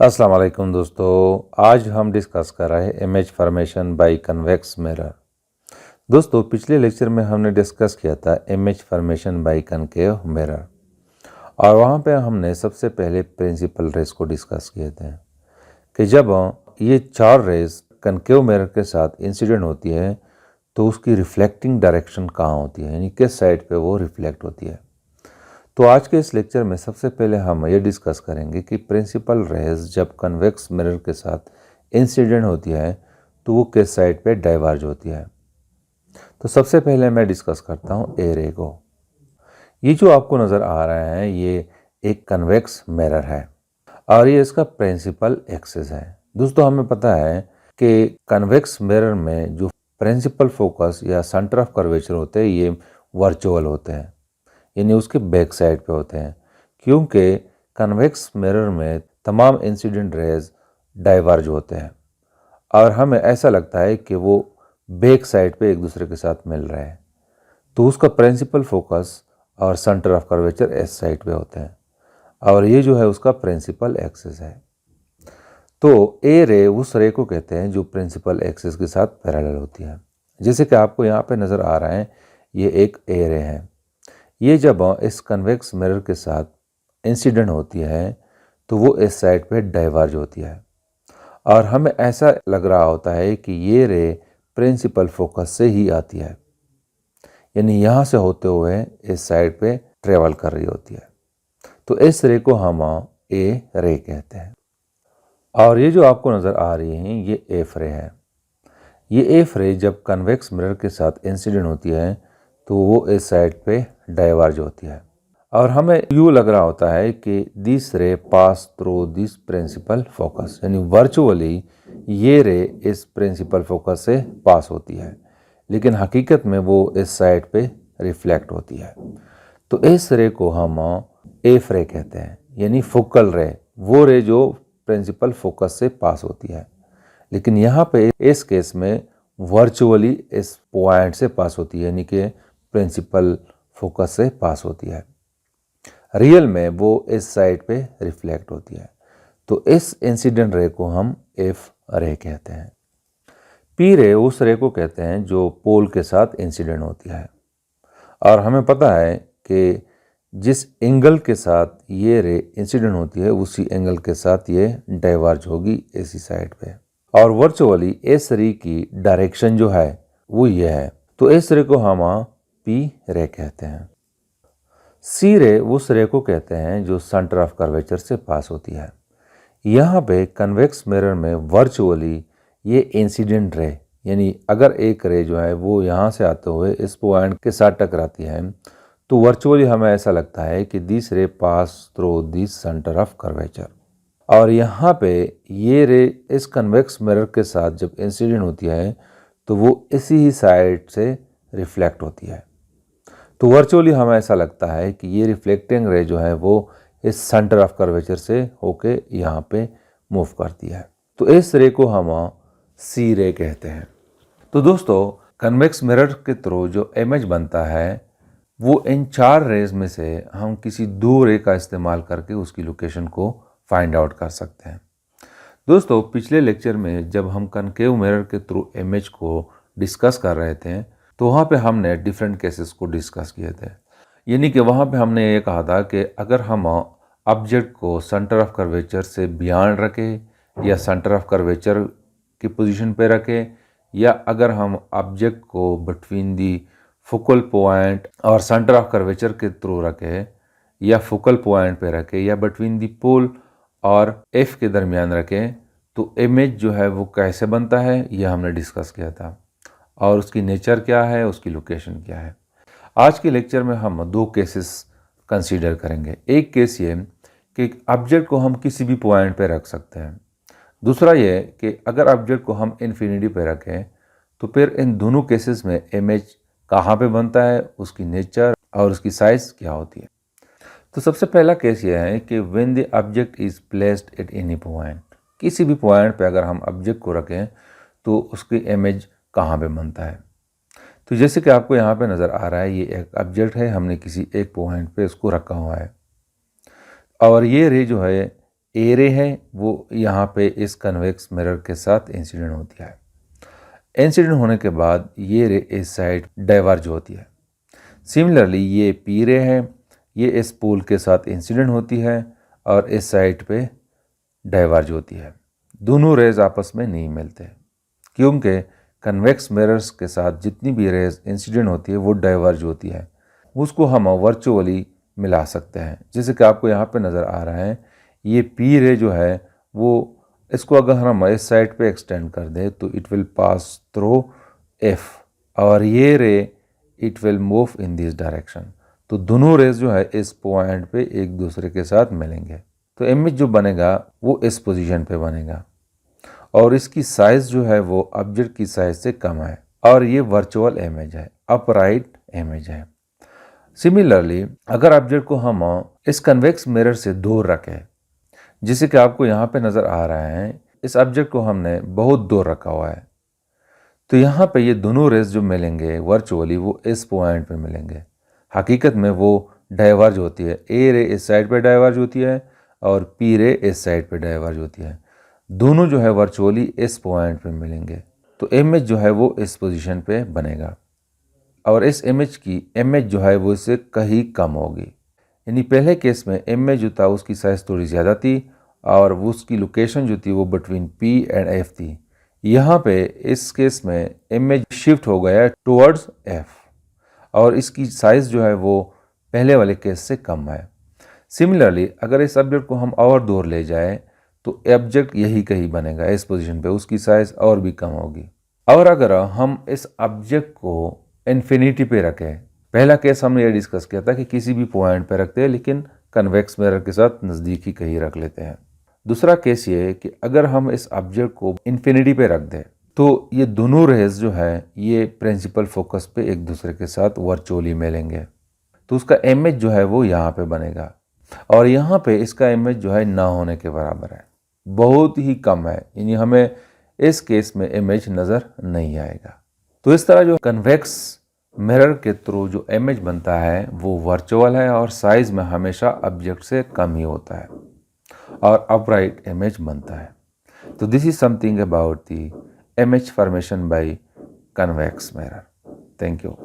अस्सलाम वालेकुम दोस्तों। आज हम डिस्कस कर रहे हैं image formation by convex mirror. दोस्तों, पिछले लेक्चर में हमने डिस्कस किया था image formation by concave mirror और वहाँ पे हमने सबसे पहले प्रिंसिपल रेस को डिस्कस किए थे कि जब ये चार रेस कनकेव मिरर के साथ इंसिडेंट होती है तो उसकी रिफ्लेक्टिंग डायरेक्शन कहाँ होती है, यानी किस साइड पे वो रिफ्लेक्ट होती है। तो आज के इस लेक्चर में सबसे पहले हम ये डिस्कस करेंगे कि प्रिंसिपल रेज जब कन्वेक्स मिरर के साथ इंसिडेंट होती है तो वो किस साइड पे डाइवर्ज होती है। तो सबसे पहले मैं डिस्कस करता हूँ ए रे को। ये जो आपको नज़र आ रहा है ये एक कन्वेक्स मिरर है और ये इसका प्रिंसिपल एक्सिस है। दोस्तों, हमें पता है कि कन्वेक्स मिरर में जो प्रिंसिपल फोकस या सेंटर ऑफ कर्वेचर होते हैं ये वर्चुअल होते हैं, यानी उसके बैक साइड पे होते हैं, क्योंकि कन्वेक्स मिरर में तमाम इंसिडेंट रेज डाइवर्ज होते हैं और हमें ऐसा लगता है कि वो बैक साइड पे एक दूसरे के साथ मिल रहे हैं। तो उसका प्रिंसिपल फोकस और सेंटर ऑफ कर्वेचर इस साइड पे होते हैं और ये जो है उसका प्रिंसिपल एक्सिस है। तो ए रे उस रे को कहते हैं जो प्रिंसिपल एक्सिस के साथ पैरेलल होती है। जैसे कि आपको यहाँ पे नज़र आ रहा है ये एक ए रे है। ये जब इस कन्वेक्स मिरर के साथ इंसिडेंट होती है तो वो इस साइड पे डाइवर्ज होती है और हमें ऐसा लग रहा होता है कि ये रे प्रिंसिपल फोकस से ही आती है, यानी यहाँ से होते हुए इस साइड पे ट्रेवल कर रही होती है। तो इस रे को हम ए रे कहते हैं और ये जो आपको नज़र आ रही है ये एफ रे है। ये एफ रे जब कन्वेक्स मिरर के साथ इंसिडेंट होती है तो वो इस साइड पे डाइवर्ज होती है और हमें यूँ लग रहा होता है कि दिस रे pass through this principle focus, यानी वर्चुअली ये रे इस प्रिंसिपल फोकस से पास होती है, लेकिन हकीकत में वो इस साइड पे रिफ्लेक्ट होती है। तो इस रे को हम एफ रे कहते हैं, यानी फोकल रे, वो रे जो प्रिंसिपल फोकस से पास होती है, लेकिन यहाँ पे इस केस में वर्चुअली इस पॉइंट से पास होती है, यानी कि प्रिंसिपल फोकस से पास होती है। रियल में वो इस साइड पे रिफ्लेक्ट होती है। तो इस इंसिडेंट रे को हम एफ रे कहते हैं। पी रे उस रे को कहते हैं जो पोल के साथ इंसिडेंट होती है और हमें पता है कि जिस एंगल के साथ ये रे इंसिडेंट होती है उसी एंगल के साथ ये डाइवर्ज होगी इसी साइड पे और वर्चुअली इस रे की डायरेक्शन जो है वो ये है। तो इस रे को हम पी रे कहते हैं। सी रे उस रे को कहते हैं जो सेंटर ऑफ कर्वेचर से पास होती है। यहाँ पे कन्वेक्स मिरर में वर्चुअली ये इंसिडेंट रे, यानी अगर एक रे जो है वो यहाँ से आते हुए इस पॉइंट के साथ टकराती है तो वर्चुअली हमें ऐसा लगता है कि दिस रे pass through this centre of curvature और यहाँ पे ये रे इस कन्वेक्स मिरर के साथ जब इंसिडेंट होती है तो वो इसी ही साइड से रिफ्लेक्ट होती है। तो वर्चुअली हमें ऐसा लगता है कि ये रिफ्लेक्टिंग रे जो है वो इस सेंटर ऑफ कर्वेचर से होके यहाँ पे मूव करती है। तो इस रे को हम सी रे कहते हैं। तो दोस्तों, कन्वेक्स मिरर के थ्रू जो इमेज बनता है वो इन चार रेज में से हम किसी दो रे का इस्तेमाल करके उसकी लोकेशन को फाइंड आउट कर सकते हैं। दोस्तों, पिछले लेक्चर में जब हम कनकेव मिरर के थ्रू इमेज को डिस्कस कर रहे थे तो वहाँ पे हमने डिफरेंट केसेस को डिस्कस किए थे, यानी कि वहाँ पे हमने ये कहा था कि अगर हम ऑब्जेक्ट को सेंटर ऑफ कर्वेचर से बियॉन्ड रखें या सेंटर ऑफ कर्वेचर की पोजीशन पे रखें या अगर हम ऑब्जेक्ट को बिटवीन दी फोकल पॉइंट और सेंटर ऑफ कर्वेचर के थ्रू रखें या फोकल पॉइंट पे रखें या बिटवीन दी पोल और एफ के दरमियान रखें, तो इमेज जो है वो कैसे बनता है यह हमने डिस्कस किया था और उसकी नेचर क्या है, उसकी लोकेशन क्या है। आज के लेक्चर में हम दो केसेस कंसीडर करेंगे। एक केस ये कि ऑब्जेक्ट को हम किसी भी पॉइंट पे रख सकते हैं, दूसरा ये कि अगर ऑब्जेक्ट को हम इन्फिनिटी पे रखें तो फिर इन दोनों केसेस में इमेज कहाँ पे बनता है, उसकी नेचर और उसकी साइज क्या होती है। तो सबसे पहला केस ये है कि when the object is placed at any point, किसी भी पॉइंट पे अगर हम ऑब्जेक्ट को रखें तो उसकी इमेज कहाँ पे बनता है। तो जैसे कि आपको यहाँ पे नज़र आ रहा है ये एक ऑब्जेक्ट है, हमने किसी एक पॉइंट पे इसको रखा हुआ है और ये रे जो है ए रे है वो यहाँ पे इस कन्वेक्स मिरर के साथ इंसिडेंट होती है। इंसिडेंट होने के बाद ये रे इस साइड डाइवर्ज होती है। सिमिलरली ये पी रे है, ये इस पोल के साथ इंसिडेंट होती है और इस साइड पे डाइवर्ज होती है। दोनों रेज आपस में नहीं मिलते क्योंकि कन्वेक्स मिरर्स के साथ जितनी भी रेज इंसिडेंट होती है वो डाइवर्ज होती है। उसको हम वर्चुअली मिला सकते हैं। जैसे कि आपको यहाँ पे नज़र आ रहा है, ये पी रे जो है वो इसको अगर हम इस साइड पे एक्सटेंड कर दें तो it will pass through F और ये रे it will move in this direction. तो दोनों रेज जो है इस पॉइंट पे एक दूसरे के साथ मिलेंगे तो इमेज जो बनेगा वो इस पोजीशन पे बनेगा और इसकी साइज़ जो है वो ऑब्जेक्ट की साइज़ से कम है और ये वर्चुअल इमेज है, अपराइट इमेज है। सिमिलरली अगर ऑब्जेक्ट को हम इस कन्वेक्स मिरर से दूर रखें, जिसे कि आपको यहाँ पे नज़र आ रहा है, इस ऑब्जेक्ट को हमने बहुत दूर रखा हुआ है तो यहाँ पे ये दोनों रेज जो मिलेंगे वर्चुअली वो इस पॉइंट पे मिलेंगे। हकीकत में वो डाइवर्ज होती है, ए रे इस साइड पे डाइवर्ज होती है और पी रे इस साइड पे डाइवर्ज होती है। दोनों जो है वर्चुअली इस पॉइंट पे मिलेंगे तो इमेज जो है वो इस पोजीशन पे बनेगा और इस इमेज की इमेज जो है वो इससे कहीं कम होगी। यानी पहले केस में इमेज जो था उसकी साइज़ थोड़ी ज़्यादा थी और वो उसकी लोकेशन जो थी वो बिटवीन पी एंड एफ थी। यहाँ पे इस केस में इमेज शिफ्ट हो गया टुवर्ड्स एफ और इसकी साइज़ जो है वो पहले वाले केस से कम है। सिमिलरली अगर इस ऑब्जेक्ट को हम और दूर ले जाए तो ऑब्जेक्ट यही कहीं बनेगा इस पोजीशन पे, उसकी साइज़ और भी कम होगी। और अगर हम इस ऑब्जेक्ट को इन्फिनिटी पे रखें, पहला केस हमने ये डिस्कस किया था कि किसी भी पॉइंट पे रखते हैं लेकिन कन्वेक्स मिरर के साथ नज़दीकी कहीं रख लेते हैं। दूसरा केस ये है कि अगर हम इस ऑब्जेक्ट को इन्फिनिटी पे रख दें तो ये दोनों रेज जो है ये प्रिंसिपल फोकस पे एक दूसरे के साथ वर्चुअली मिलेंगे तो उसका इमेज जो है वो यहाँ पे बनेगा और यहाँ पे इसका इमेज जो है ना होने के बराबर है, बहुत ही कम है। यानी हमें इस केस में इमेज नज़र नहीं आएगा। तो इस तरह जो कन्वेक्स मिरर के थ्रू जो इमेज बनता है वो वर्चुअल है और साइज़ में हमेशा ऑब्जेक्ट से कम ही होता है और अपराइट इमेज बनता है। तो this is something about the image formation by convex mirror. Thank you.